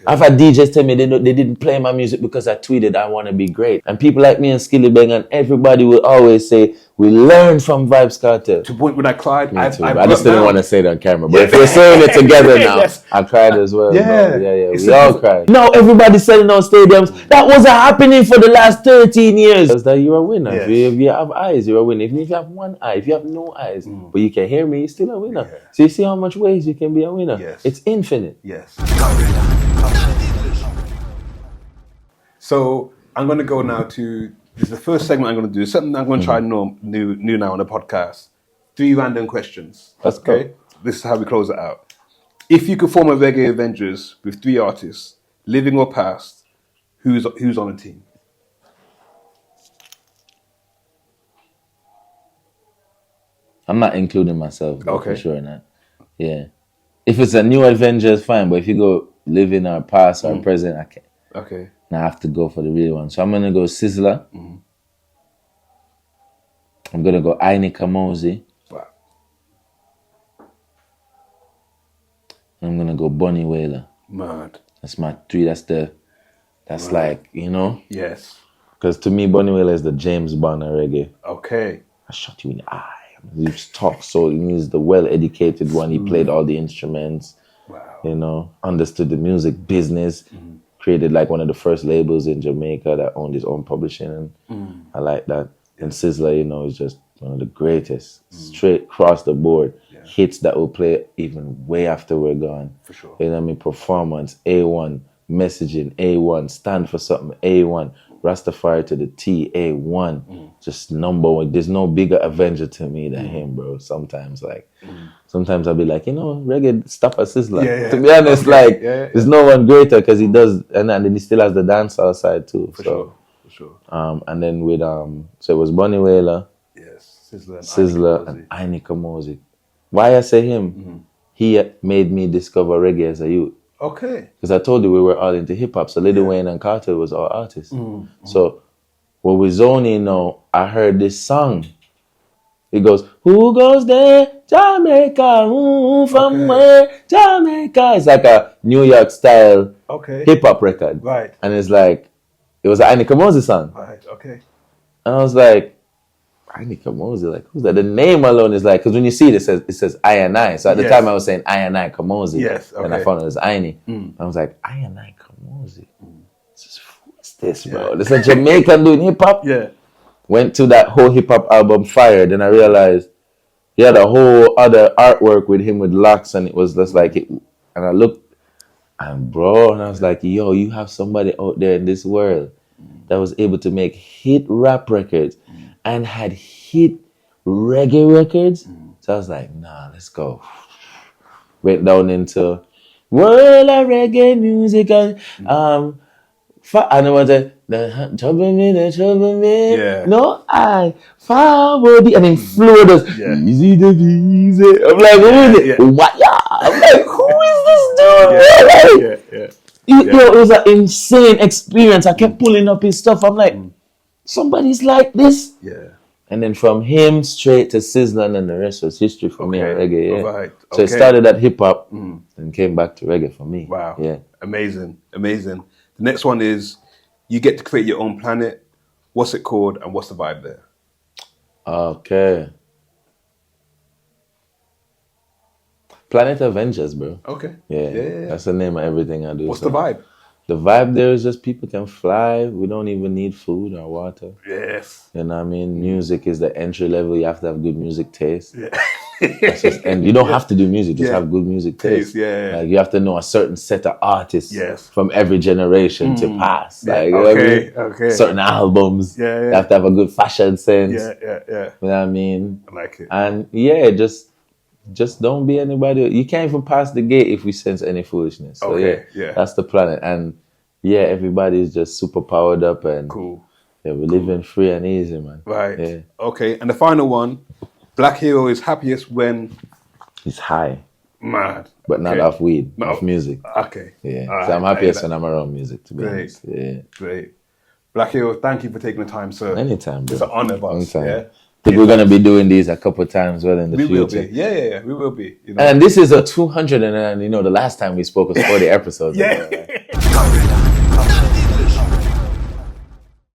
I've had DJs tell me they didn't play my music because I tweeted I want to be great. And people like me and Skilly Bang and everybody will always say, we learn from Vybz Kartel. To the point when I cried, I just didn't want to say it on camera. But if we're saying it together now, I cried as well. Yeah. We all cried. Now everybody's selling out stadiums. That wasn't happening for the last 13 years. That's that you're a winner. Yes. If you have eyes, you're a winner. Even if you have one eye, if you have no eyes, but you can hear me, you're still a winner. Yeah. So you see how much ways you can be a winner. Yes. It's infinite. Yes. So I'm going to go now to, this is the first segment I'm going to do. Something I'm going to try new now on the podcast. 3 random questions. Let's go. This is how we close it out. If you could form a Reggae Avengers with 3 artists, living or past, who's on the team? I'm not including myself, though, Okay. for sure not. Yeah. If it's a new adventure, it's fine. But if you go living or past or present, I can't. Okay. Now I have to go for the real one. So I'm gonna go Sizzler. I'm gonna go Aini Kamosi. Wow. I'm gonna go Bonnie Wailer. Mad. That's my 3. That's like, you know? Yes. Because to me, Bonnie Wailer is the James Bond of reggae. Okay. I shot you in the eye. He talks so he's the well-educated one. He played all the instruments. Wow. You know, understood the music business. Created like one of the first labels in Jamaica that owned his own publishing, and I like that. And Sizzler, you know, is just one of the greatest, straight across the board. Hits that will play even way after we're gone. For sure. You know what I mean? Performance, A1. Messaging, A1. Stand for something, A1. Rastafari to the T, A1. Just number one. There's no bigger Avenger to me than him, bro. Sometimes I'll be like, you know, reggae, stop a Sizzler. Yeah. To be honest, there's no one greater because he does, and then he still has the dancehall side too. For sure. And then with so it was Bonnie Wailer, Yes. Sizzler, and Aini Kamosi. Why I say him? He made me discover reggae as a youth. Okay. Because I told you we were all into hip hop, so Lil Wayne and Carter was our artists. So when we zoning now, I heard this song. It goes, who goes there? Jamaica, from where? Jamaica. It's like a New York style hip hop record. Right. And it's like, it was an Aini Kamosi song. Right. Okay. And I was like, Aini Kamosi, like, who's that? The name alone is like, because when you see it, it says I and I. So at the time I was saying I and I Kamosi. Yes. Okay. And I found it was Aini. I was like, I and I Kamosi. What's this, bro? This is a Jamaican doing hip hop? Yeah. Went to that whole hip hop album Fire, then I realized he had a whole other artwork with him with locks, and it was just like it. And I looked, and I was like, yo, you have somebody out there in this world that was able to make hit rap records and had hit reggae records. So I was like, nah, let's go. Went down into world of reggae music and and it was the trouble me. Yeah. No, I forward and then Florida's easy to easy. I'm like, who is it? What? Yeah. I'm like, who is this dude? It was an insane experience. I kept pulling up his stuff. I'm like, somebody's like this. Yeah. And then from him straight to Sizzler, and the rest was history for me and reggae. Yeah. Right. So it started at hip hop and came back to reggae for me. Wow. Yeah. Amazing. The next one is you get to create your own planet. What's it called and what's the vibe there? Okay. Planet Avengers, bro. Okay. Yeah. That's the name of everything I do. What's the vibe? The vibe there is just people can fly. We don't even need food or water. Yes. You know what I mean? Music is the entry level. You have to have good music taste. Yeah. And you don't have to do music, just have good music taste. Yeah. Like you have to know a certain set of artists from every generation to pass. Like, you know what I mean? Certain albums. Yeah. You have to have a good fashion sense. Yeah. You know what I mean? I like it. And just don't be anybody. You can't even pass the gate if we sense any foolishness. So that's the planet. And everybody is just super powered up and cool. Yeah, we're living free and easy, man. Right. Yeah. Okay. And the final one, Blvk H3ro is happiest when he's high. Mad. But not off weed, off music. Okay. Yeah. So I'm happiest when I'm around music, to be honest. Yeah. Great. Blvk H3ro, thank you for taking the time, sir. Anytime, bro. It's an honor, boss. Anytime. Yeah. I think we're going to be doing these a couple of times in the future. We will be. Yeah. We will be. You know? And this is a 200 and the last time we spoke was 40 episodes ago. Right?